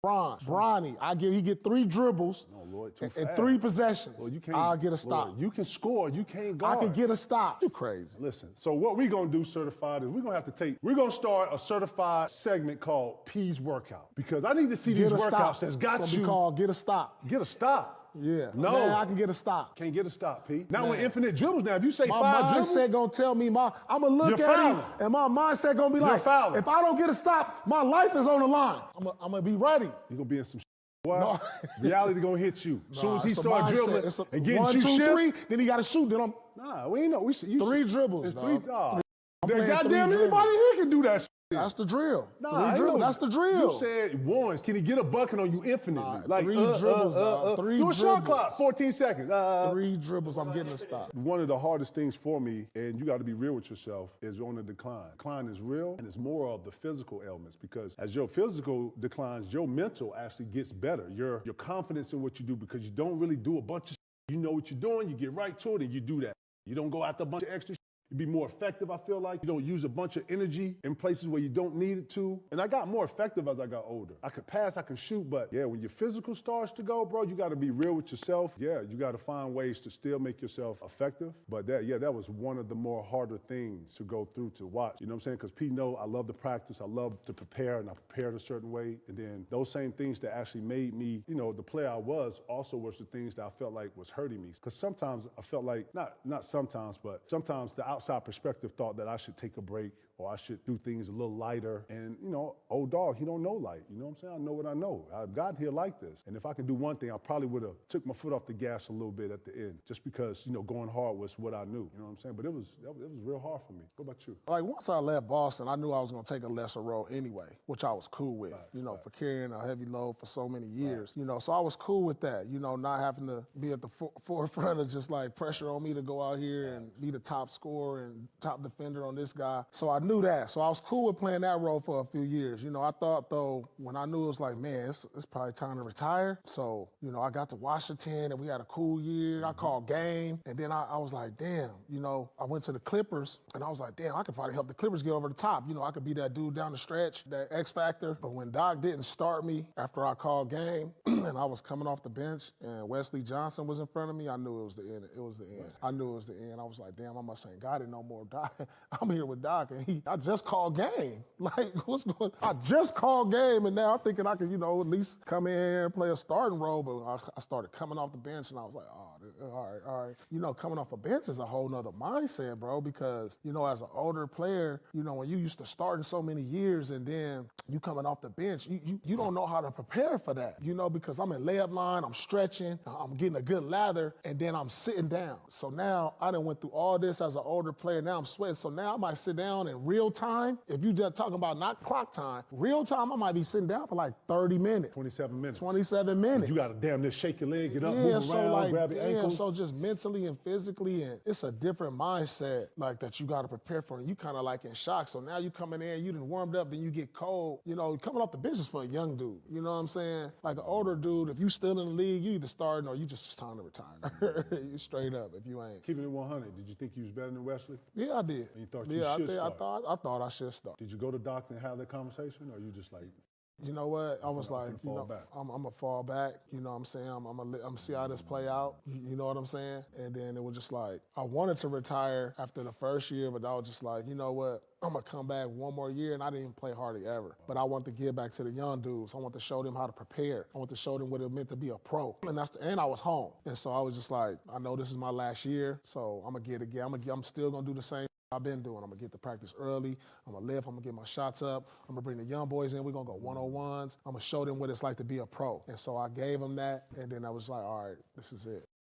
Bronny, he get 3 dribbles and 3 possessions. Well, you can't, I'll get a stop. Lord, you can score, you can't guard. I can get a stop. You crazy. Listen, so what we're gonna do, certified, is we're gonna start a certified segment called P's Workout. Because I need to see these workouts that's got you. It's gonna be called Get a Stop. Get a stop. Yeah. No. Man, I can get a stop. Can't get a stop, P. Now with infinite dribbles, now if you say 5 dribbles. My mindset gonna tell me, I'm gonna look at him, and my mindset gonna be like, if I don't get a stop, my life is on the line. I'm gonna be ready. You're gonna be in some well, reality gonna hit you. As soon as he start dribbling and getting 1, 2, 3, then he gotta shoot. Then we ain't know. 3 dribbles. It's 3. Goddamn, anybody here can do that. That's the drill. Nah, 3 dribbles. That's the drill. You said ones. Can he get a bucket on you infinitely? Like 3 dribbles. 3 do a shot clock. 14 seconds. 3 dribbles. I'm getting a stop. One of the hardest things for me, and you got to be real with yourself, is on the decline. Decline is real, and it's more of the physical ailments because as your physical declines, your mental actually gets better. Your confidence in what you do because you don't really do a bunch of. You know what you're doing. You get right to it, and you do that. You don't go after a bunch of extra. You be more effective, I feel like. You don't use a bunch of energy in places where you don't need it to. And I got more effective as I got older. I could pass, I can shoot, but yeah, when your physical starts to go, bro, you gotta be real with yourself. Yeah, you gotta find ways to still make yourself effective. But that was one of the more harder things to go through to watch. You know what I'm saying? Because Pete know I love to practice, I love to prepare, and I prepared a certain way. And then those same things that actually made me, the player I was, also was the things that I felt like was hurting me. Because sometimes I felt like, not sometimes, but sometimes the outside perspective thought that I should take a break or I should do things a little lighter. And, old dog, he don't know light. You know what I'm saying? I know what I know. I've gotten here like this. And if I can do one thing, I probably would have took my foot off the gas a little bit at the end just because, going hard was what I knew. You know what I'm saying? But it was real hard for me. What about you? Like once I left Boston, I knew I was going to take a lesser role anyway, which I was cool with, for carrying a heavy load for so many years. So I was cool with that, not having to be at the forefront of just like pressure on me to go out here and be the top scorer and top defender on this guy. So I knew that. So I was cool with playing that role for a few years. I thought though, when I knew it was like, man, it's probably time to retire. So, I got to Washington and we had a cool year. I called game. And then I was like, damn, I went to the Clippers and I was like, damn, I could probably help the Clippers get over the top. I could be that dude down the stretch, that X factor. But when Doc didn't start me after I called game and I was coming off the bench and Wesley Johnson was in front of me, I knew it was the end. It was the end. I knew it was the end. I was like, damn, I must ain't got it no more. Doc, I'm here with Doc and I just called game. Like, what's going on? I just called game and now I'm thinking I could, at least come in here and play a starting role. But I started coming off the bench and I was like, oh, all right. Coming off a bench is a whole nother mindset, bro, because, as an older player, when you used to starting so many years and then you coming off the bench, you don't know how to prepare for that, because I'm in layup line, I'm stretching, I'm getting a good lather, and then I'm sitting down. So now I done went through all this as an older player. Now I'm sweating. So now I might sit down in real time. If you just talking about not clock time, real time, I might be sitting down for like 30 minutes. 27 minutes. 27 minutes. You got to damn near shake your leg, get up, move around, grab your ankle. So just mentally and physically, and it's a different mindset like that you got to prepare for. And you kind of like in shock. So now you coming in, you done warmed up, then you get cold. Coming off the bench is for a young dude. You know what I'm saying? Like an older dude, if you still in the league, you either starting or you just time to retire. You straight up if you ain't. Keeping it 100, did you think you was better than Wesley? Yeah, I did. And you thought you should start? I thought I should start. Did you go to Doc and have that conversation, or you just like? You know what? I was like, I'm gonna fall back. You know what I'm saying? I'm gonna see how this play out. You know what I'm saying? And then it was just like, I wanted to retire after the first year, but I was just like, you know what? I'm gonna come back one more year, and I didn't even play hardly ever. But I want to give back to the young dudes. I want to show them how to prepare. I want to show them what it meant to be a pro. And I was home. And so I was just like, I know this is my last year, so I'm gonna get it again. I'm still gonna do the same I've been doing. I'm gonna get to practice early. I'm gonna lift. I'm gonna get my shots up. I'm gonna bring the young boys in. We're gonna go one-on-ones. I'm gonna show them what it's like to be a pro. And so I gave them that, and then I was like, all right, this is it.